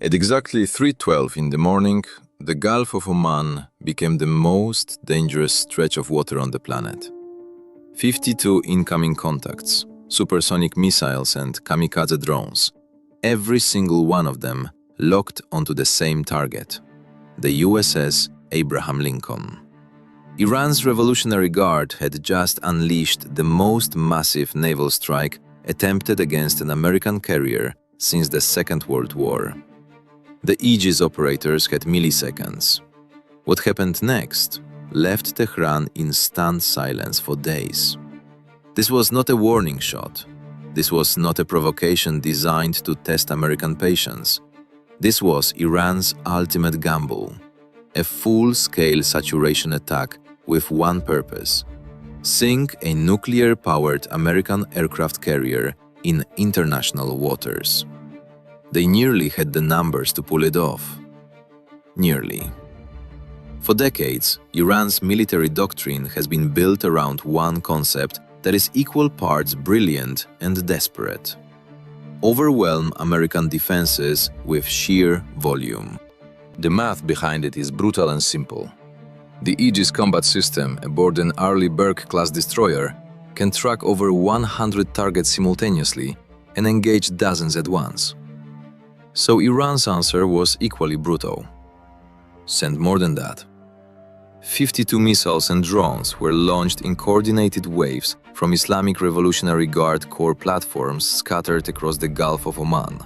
At exactly 3:12 in the morning, the Gulf of Oman became the most dangerous stretch of water on the planet. 52 incoming contacts, supersonic missiles and kamikaze drones, every single one of them locked onto the same target, the USS Abraham Lincoln. Iran's Revolutionary Guard had just unleashed the most massive naval strike attempted against an American carrier since the Second World War. The Aegis operators had milliseconds. What happened next left Tehran in stunned silence for days. This was not a warning shot. This was not a provocation designed to test American patience. This was Iran's ultimate gamble, a full-scale saturation attack with one purpose: sink a nuclear-powered American aircraft carrier in international waters. They nearly had the numbers to pull it off. Nearly. For decades, Iran's military doctrine has been built around one concept that is equal parts brilliant and desperate: overwhelm American defenses with sheer volume. The math behind it is brutal and simple. The Aegis combat system aboard an Arleigh Burke-class destroyer can track over 100 targets simultaneously and engage dozens at once. So Iran's answer was equally brutal. Send more than that. 52 missiles and drones were launched in coordinated waves from Islamic Revolutionary Guard Corps platforms scattered across the Gulf of Oman.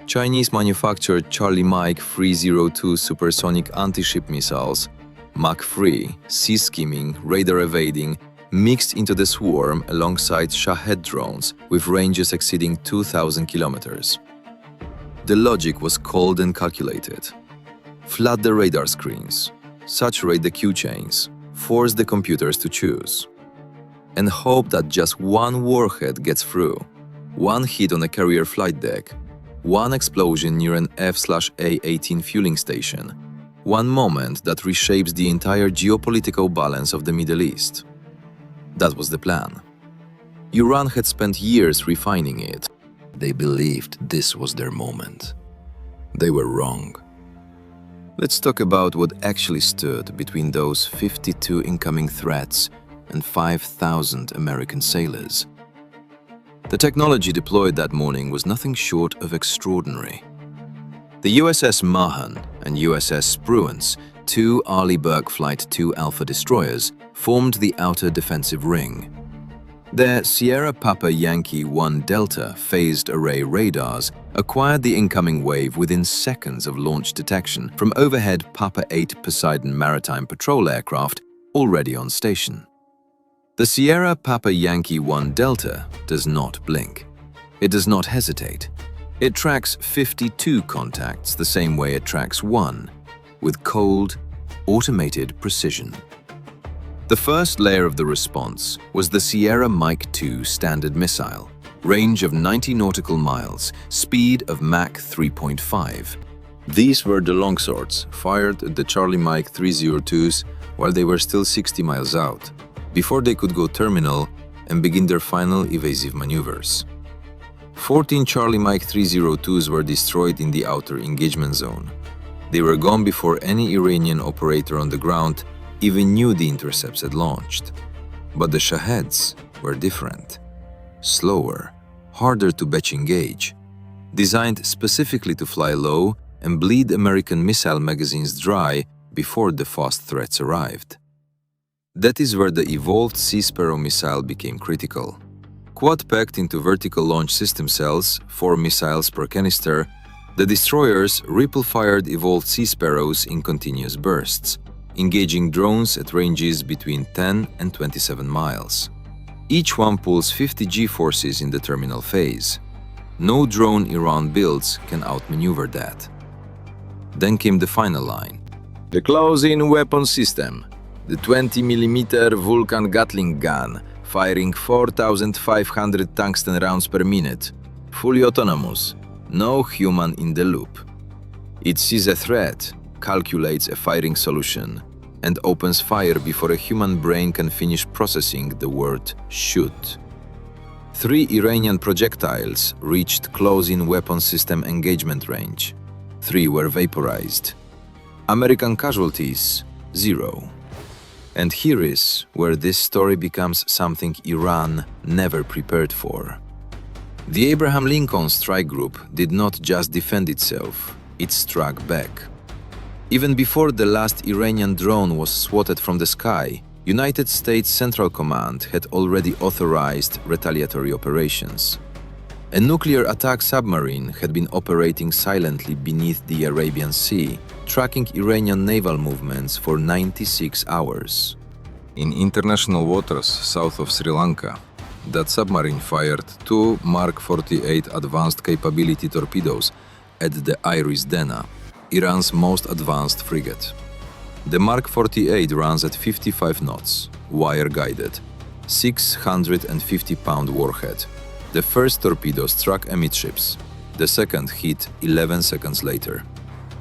Chinese-manufactured Charlie Mike 302 supersonic anti-ship missiles, Mach 3, sea-skimming, radar-evading, mixed into the swarm alongside Shahed drones with ranges exceeding 2,000 kilometers. The logic was cold and calculated. Flood the radar screens, saturate the Q chains, force the computers to choose, and hope that just one warhead gets through, one hit on a carrier flight deck, one explosion near an F/A-18 fueling station, one moment that reshapes the entire geopolitical balance of the Middle East. That was the plan. Iran had spent years refining it. They believed this was their moment. They were wrong. Let's talk about what actually stood between those 52 incoming threats and 5,000 American sailors. The technology deployed that morning was nothing short of extraordinary. The USS Mach and USS Spruance, two Arleigh Burke Flight II Alpha destroyers, formed the outer defensive ring. Their Sierra Papa Yankee 1 Delta phased array radars acquired the incoming wave within seconds of launch detection from overhead Papa 8 Poseidon maritime patrol aircraft already on station. The Sierra Papa Yankee 1 Delta does not blink. It does not hesitate. It tracks 52 contacts the same way it tracks one, with cold, automated precision. The first layer of the response was the Sierra Mike 2 standard missile, range of 90 nautical miles, speed of Mach 3.5. These were the longswords fired at the Charlie Mike 302s while they were still 60 miles out, before they could go terminal and begin their final evasive maneuvers. 14 Charlie Mike 302s were destroyed in the outer engagement zone. They were gone before any Iranian operator on the ground even knew the intercepts had launched. But the Shaheds were different. Slower, harder to batch engage, designed specifically to fly low and bleed American missile magazines dry before the fast threats arrived. That is where the evolved Sea Sparrow missile became critical. Quad-packed into vertical launch system cells, 4 missiles per canister, the destroyers ripple-fired evolved Sea Sparrows in continuous bursts, engaging drones at ranges between 10 and 27 miles. Each one pulls 50 G-forces in the terminal phase. No drone Iran builds can outmaneuver that. Then came the final line. The close-in weapon system, the 20mm Vulcan Gatling gun, firing 4,500 tungsten rounds per minute, fully autonomous, no human in the loop. It sees a threat, calculates a firing solution, and opens fire before a human brain can finish processing the word shoot. 3 Iranian projectiles reached close-in weapon system engagement range. 3 were vaporized. American casualties, 0. And here is where this story becomes something Iran never prepared for. The Abraham Lincoln strike group did not just defend itself, it struck back. Even before the last Iranian drone was swatted from the sky, United States Central Command had already authorized retaliatory operations. A nuclear attack submarine had been operating silently beneath the Arabian Sea, tracking Iranian naval movements for 96 hours. In international waters south of Sri Lanka, that submarine fired 2 Mark 48 advanced capability torpedoes at the Iris, Iran's most advanced frigate. The Mark 48 runs at 55 knots, wire-guided, 650-pound warhead. The first torpedo struck amidships. The second hit 11 seconds later.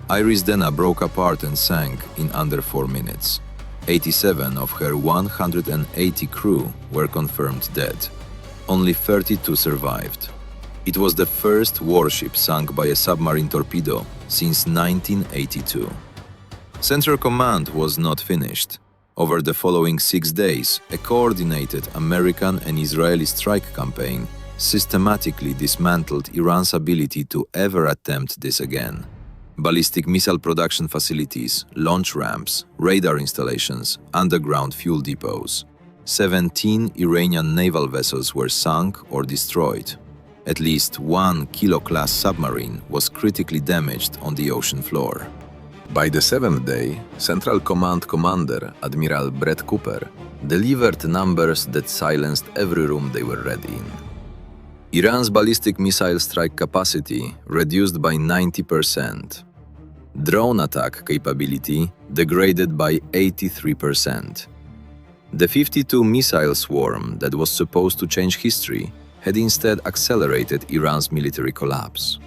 Iris broke apart and sank in under 4 minutes. 87 of her 180 crew were confirmed dead. Only 32 survived. It was the first warship sunk by a submarine torpedo since 1982. Central Command was not finished. Over the following 6 days, a coordinated American and Israeli strike campaign systematically dismantled Iran's ability to ever attempt this again. Ballistic missile production facilities, launch ramps, radar installations, underground fuel depots. 17 Iranian naval vessels were sunk or destroyed. At least 1 Kilo-class submarine was critically damaged on the ocean floor. By the 7th day, Central Command Commander Admiral Brett Cooper delivered numbers that silenced every room they were read in. Iran's ballistic missile strike capacity reduced by 90%. Drone attack capability degraded by 83%. The 52 missile swarm that was supposed to change history had instead accelerated Iran's military collapse.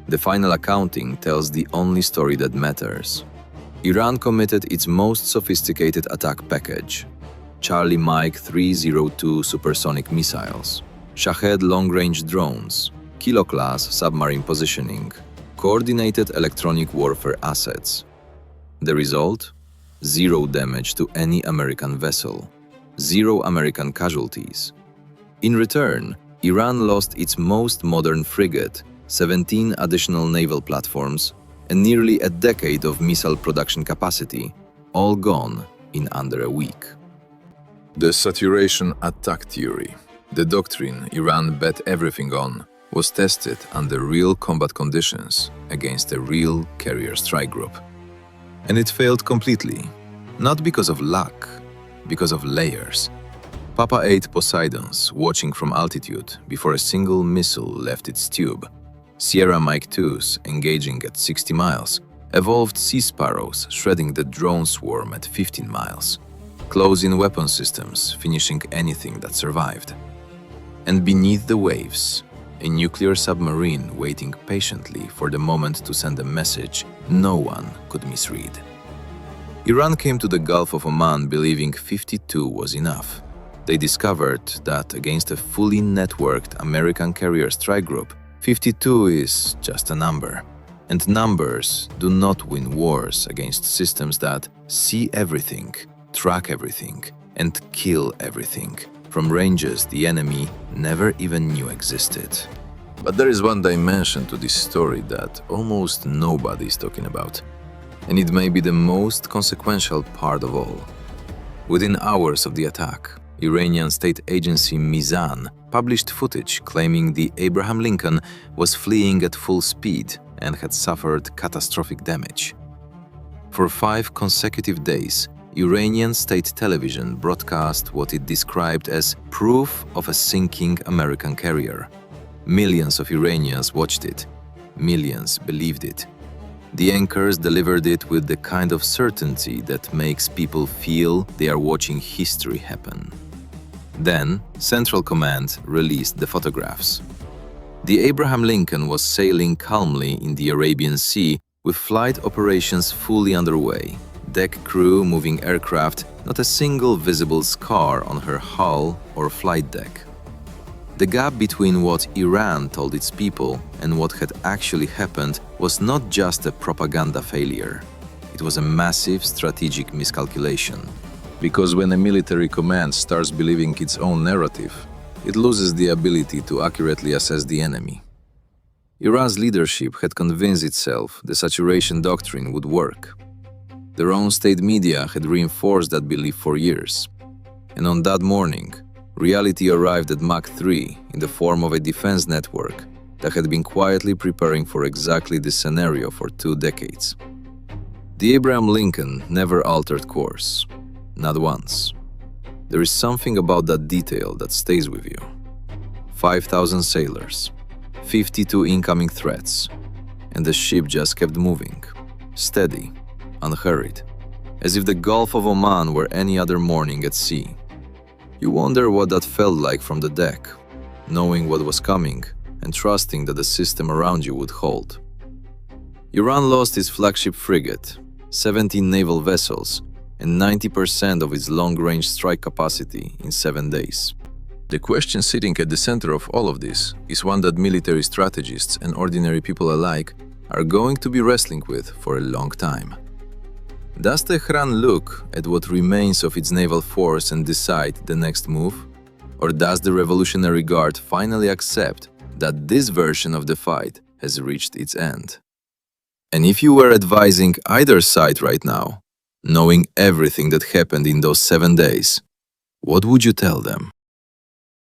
The final accounting tells the only story that matters. Iran committed its most sophisticated attack package: Charlie Mike 302 supersonic missiles, Shahed long-range drones, Kilo-class submarine positioning, coordinated electronic warfare assets. The result? 0 damage to any American vessel, 0 American casualties. In return, Iran lost its most modern frigate, 17 additional naval platforms, and nearly a decade of missile production capacity, all gone in under a week. The saturation attack theory, the doctrine Iran bet everything on, was tested under real combat conditions against a real carrier strike group. And it failed completely, not because of luck, because of layers. Papa 8 Poseidons watching from altitude before a single missile left its tube, Sierra Mike 2s engaging at 60 miles, evolved Sea Sparrows shredding the drone swarm at 15 miles, close-in weapon systems finishing anything that survived. And beneath the waves, a nuclear submarine waiting patiently for the moment to send a message no one could misread. Iran came to the Gulf of Oman believing 52 was enough. They discovered that against a fully networked American carrier strike group, 52 is just a number. And numbers do not win wars against systems that see everything, track everything, and kill everything, from ranges the enemy never even knew existed. But there is one dimension to this story that almost nobody is talking about, and it may be the most consequential part of all. Within hours of the attack, Iranian state agency Mizan published footage claiming the Abraham Lincoln was fleeing at full speed and had suffered catastrophic damage. For 5 consecutive days, Iranian state television broadcast what it described as proof of a sinking American carrier. Millions of Iranians watched it. Millions believed it. The anchors delivered it with the kind of certainty that makes people feel they are watching history happen. Then, Central Command released the photographs. The Abraham Lincoln was sailing calmly in the Arabian Sea with flight operations fully underway. Deck crew moving aircraft, not a single visible scar on her hull or flight deck. The gap between what Iran told its people and what had actually happened was not just a propaganda failure. It was a massive strategic miscalculation. Because when a military command starts believing its own narrative, it loses the ability to accurately assess the enemy. Iran's leadership had convinced itself the saturation doctrine would work. Their own state media had reinforced that belief for years. And on that morning, reality arrived at Mach 3 in the form of a defense network that had been quietly preparing for exactly this scenario for 2 decades. The Abraham Lincoln never altered course, not once. There is something about that detail that stays with you. 5,000 sailors, 52 incoming threats, and the ship just kept moving, steady, unhurried, as if the Gulf of Oman were any other morning at sea. You wonder what that felt like from the deck, knowing what was coming and trusting that the system around you would hold. Iran lost its flagship frigate, 17 naval vessels, and 90% of its long-range strike capacity in 7 days. The question sitting at the center of all of this is one that military strategists and ordinary people alike are going to be wrestling with for a long time. Does Tehran look at what remains of its naval force and decide the next move? Or does the Revolutionary Guard finally accept that this version of the fight has reached its end? And if you were advising either side right now, knowing everything that happened in those 7 days, what would you tell them?